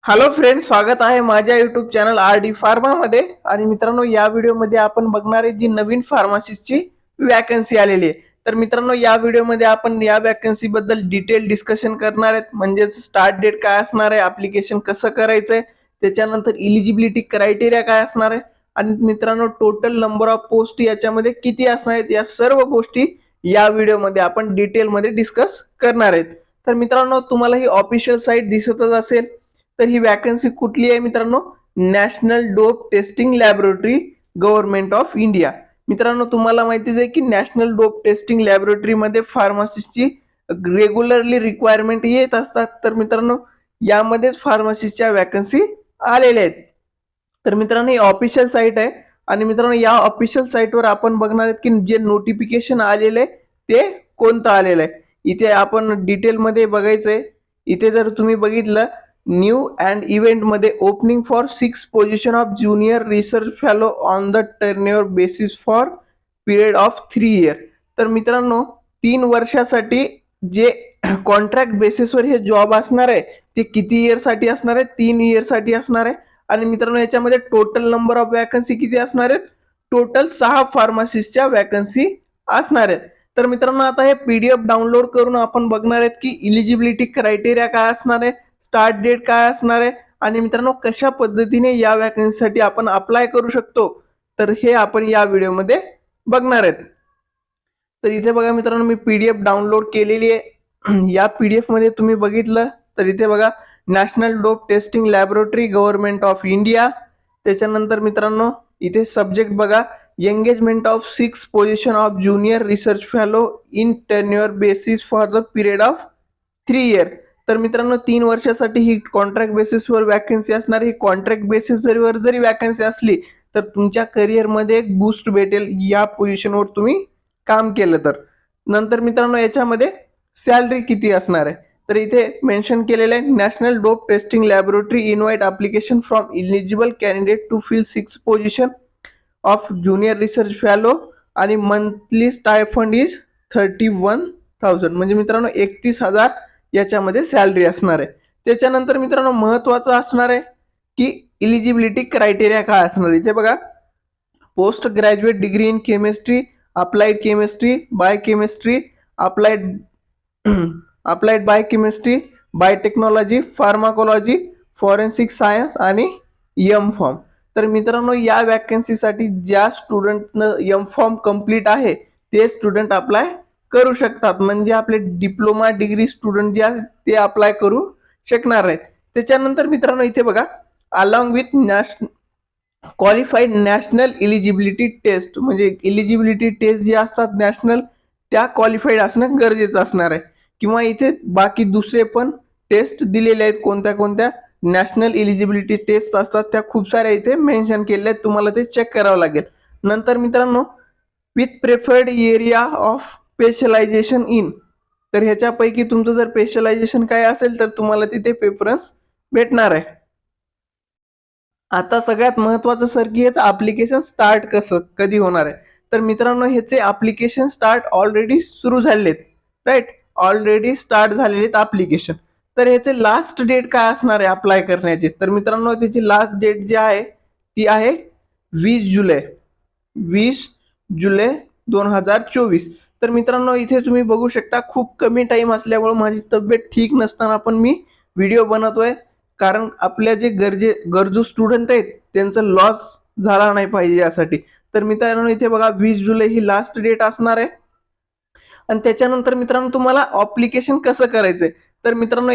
Hello friend, स्वागत आहे माझ्या YouTube channel R D pharma मध्ये. आणि मित्रांनो, या व्हिडिओमध्ये आपण बघणार आहे जी नवीन फार्मासिस्टची वॅकन्सी आलेली आहे. तर मित्रांनो, या व्हिडिओमध्ये आपण या वॅकन्सी बद्दल डिटेल डिस्कशन करणार आहेत. म्हणजेच स्टार्ट डेट काय असणार आहे, ऍप्लिकेशन कसं करायचंय, त्याच्यानंतर इलिजिबिलिटी क्रायटेरिया काय असणार आहे, आणि मित्रांनो टोटल नंबर ऑफ पोस्ट याच्यामध्ये किती असणार आहेत, या सर्व गोष्टी या व्हिडिओमध्ये आपण डिटेलमध्ये डिस्कस करणार आहेत. तर मित्रांनो, तुम्हाला ही ऑफिशियल साईट दिसतच असेल. तर ही वॅकन्सी कुठली आहे मित्रांनो? National dope testing laboratory, government of India. मित्रांनो, तुम्हाला माहितीच आहे की नॅशनल डोप टेस्टिंग लॅबोरेटरी मध्ये फार्मासिस्टची रेग्युलरली रिक्वायरमेंट येत असतात. तर मित्रांनो, यामध्येच फार्मसिस्टच्या वॅकन्सी आलेल्या आहेत. तर मित्रांनो, ही ऑफिशियल साईट आहे. आणि मित्रांनो, या ऑफिशियल साईटवर आपण बघणार आहेत की जे नोटिफिकेशन आलेलं आहे ते कोणतं आलेलं आहे. इथे आपण डिटेलमध्ये बघायचंय. इथे जर तुम्ही बघितलं, न्यू अँड इव्हेंट मध्ये opening for 6 position of junior research fellow on the tenure basis for period of 3 year. तर मित्रांनो, 3 वर्षासाठी जे कॉन्ट्रॅक्ट बेसिसवर हे जॉब असणार आहे ते किती इयर साठी असणार आहे? 3 इयर साठी असणार आहे. आणि मित्रांनो, याच्यामध्ये टोटल नंबर ऑफ वॅकन्सी किती असणार आहेत? टोटल 6 फार्मासिस्टच्या वॅकन्सी असणार आहेत. तर मित्रांनो, आता हे पीडीएफ डाउनलोड करून आपण बघणार आहेत की इलिजिबिलिटी क्रायटेरिया काय असणार आहे, स्टार्ट डेट काय असणार आहे, आणि मित्रांनो कशा पद्धतीने या वॅकन्सीसाठी आपण अप्लाय करू शकतो, तर हे आपण या व्हिडिओमध्ये बघणार आहेत. तर इथे बघा मित्रांनो, मी पीडीएफ डाउनलोड केलेली आहे. या पीडीएफ मध्ये तुम्ही बघितलं तर इथे बघा, national dope testing laboratory, government of India. त्याच्यानंतर मित्रांनो, इथे सब्जेक्ट बघा, engagement of 6 position of junior research fellow in tenure basis for the period of 3 year. तर मित्रांनो, 3 वर्षासाठी ही कॉन्ट्रॅक्ट बेसिसवर वॅकन्सी असणार. ही कॉन्ट्रॅक्ट बेसिस जरी वॅकन्सी असली तर तुमच्या करिअरमध्ये एक बूस्ट भेटेल या पोझिशनवर तुम्ही काम केलं तर. नंतर मित्रांनो, याच्यामध्ये सॅलरी किती असणार आहे, तर इथे मेन्शन केलेलं आहे, national dope testing laboratory invite application from eligible candidate to fill 6 position of junior research fellow, आणि मंथली स्टायफंड इज 31,000. म्हणजे मित्रांनो 31,000 याच्यामध्ये सॅलरी असणार आहे. त्याच्यानंतर मित्रांनो, महत्वाचं असणार आहे की इलिजिबिलिटी क्रायटेरिया काय असणार. इथे बघा, post graduate degree in chemistry, applied chemistry, biochemistry, applied applied biochemistry, biotechnology, pharmacology, forensic science आणि एम फॉर्म. तर मित्रांनो, या वॅकन्सीसाठी ज्या स्टुडंटनं एम फॉर्म कम्प्लीट आहे ते स्टुडंट अप्लाय करू शकतात. म्हणजे आपले डिप्लोमा डिग्री स्टुडंट जे आहेत ते अप्लाय करू शकणार आहेत. त्याच्यानंतर मित्रांनो, इथे बघा, along with qualified national eligibility test, म्हणजे इलिजिबिलिटी टेस्ट जे असतात नॅशनल, त्या क्वालिफाईड असणं गरजेचं असणार आहे. किंवा इथे बाकी दुसरे पण टेस्ट दिलेले आहेत, कोणत्या कोणत्या नॅशनल इलिजिबिलिटी टेस्ट असतात त्या खूप साऱ्या इथे मेन्शन केलेल्या आहेत, तुम्हाला ते चेक करावं लागेल. नंतर मित्रांनो, with preferred area of specialisation in, तर ह्याच्यापैकी तुमचं जर स्पेशलायझेशन काय असेल तर तुम्हाला तिथे प्रेफरन्स भेटणार आहे. आता सगळ्यात महत्वाचं सर की याचं ऍप्लिकेशन स्टार्ट कधी होणार आहे. तर मित्रांनो, ह्याचे ऍप्लिकेशन स्टार्ट ऑलरेडी सुरू झालेत, राईट, ऑलरेडी स्टार्ट झालेले ऍप्लिकेशन. तर ह्याचे लास्ट डेट काय असणार आहे अप्लाय करण्याची, तर मित्रांनो त्याची लास्ट डेट जी आहे ती आहे 20 जुलै, 20 जुलै 2024. तर मित्रांनो, इथे तुम्ही बघू शकता, खूप कमी टाइम असल्यामुळे माझी तब्येत ठीक नसताना पण मी व्हिडिओ बनवतोय, कारण आपल्या जे गरजू स्टुडंट आहेत त्यांचं लॉस झाला नाही पाहिजे यासाठी. तर मित्रांनो, इथे बघा, 20 जुलै ही लास्ट डेट असणार आहे. आणि त्याच्यानंतर मित्रांनो, तुम्हाला ऍप्लिकेशन कसं करायचंय, तर मित्रांनो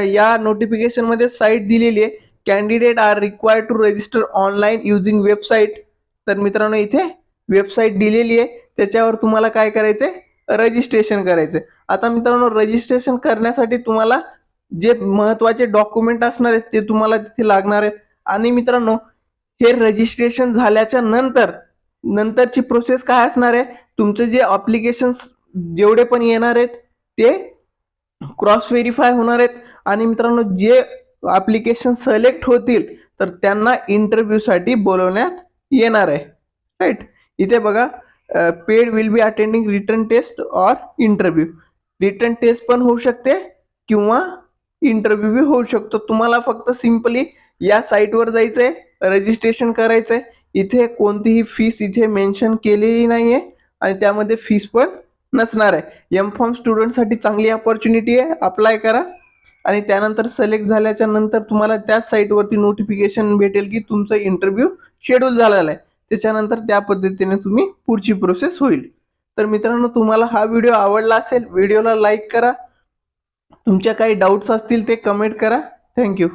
या नोटिफिकेशन मध्ये साईट दिलेली आहे, candidate are required to register online using website. तर मित्रांनो, इथे वेबसाईट दिलेली आहे, त्याच्यावर तुम्हाला काय करायचंय, रजिस्ट्रेशन करायचंय. आता मित्रांनो, रजिस्ट्रेशन करण्यासाठी तुम्हाला जे महत्वाचे डॉक्युमेंट असणार आहेत ते तुम्हाला तिथे लागणार आहेत. आणि मित्रांनो, हे रजिस्ट्रेशन झाल्याच्या नंतरची प्रोसेस काय असणार आहे, तुमचे जे अप्लिकेशन जेवढे पण येणार आहेत ते क्रॉस व्हेरीफाय होणार आहेत. आणि मित्रांनो, जे ऍप्लिकेशन सिलेक्ट होतील तर त्यांना इंटरव्ह्यू साठी बोलवण्यात येणार आहे, राईट. इथे बघा, paid will be attending written test or interview. Written test पण होऊ शकते किंवा इंटरव्ह्यू होऊ शकतो। तुम्हाला फक्त सिंपली या साईटवर जायचंय, रजिस्ट्रेशन करायचंय। इथे कोणतीही फीस इथे मेन्शन केलेली नाहीये आणि त्यामध्ये फीस पण नसणार आहे। एम.फॉर्म स्टुडंटसाठी चांगली अपॉर्च्युनिटी आहे, अप्लाय करा आणि त्यानंतर सिलेक्ट झाल्याच्या नंतर तुम्हाला त्याच साईटवरती नोटिफिकेशन भेटेल की तुमचा इंटरव्ह्यू शेड्यूल झालेला आहे। त्याच्यानंतर त्या पद्धतीने तुम्ही पुढची प्रोसेस होईल। तर मित्रांनो, तुम्हाला हा व्हिडिओ आवडला असेल, व्हिडिओला लाईक करा, तुमच्या काही डाऊट्स असतील ते कमेंट करा। थँक्यू।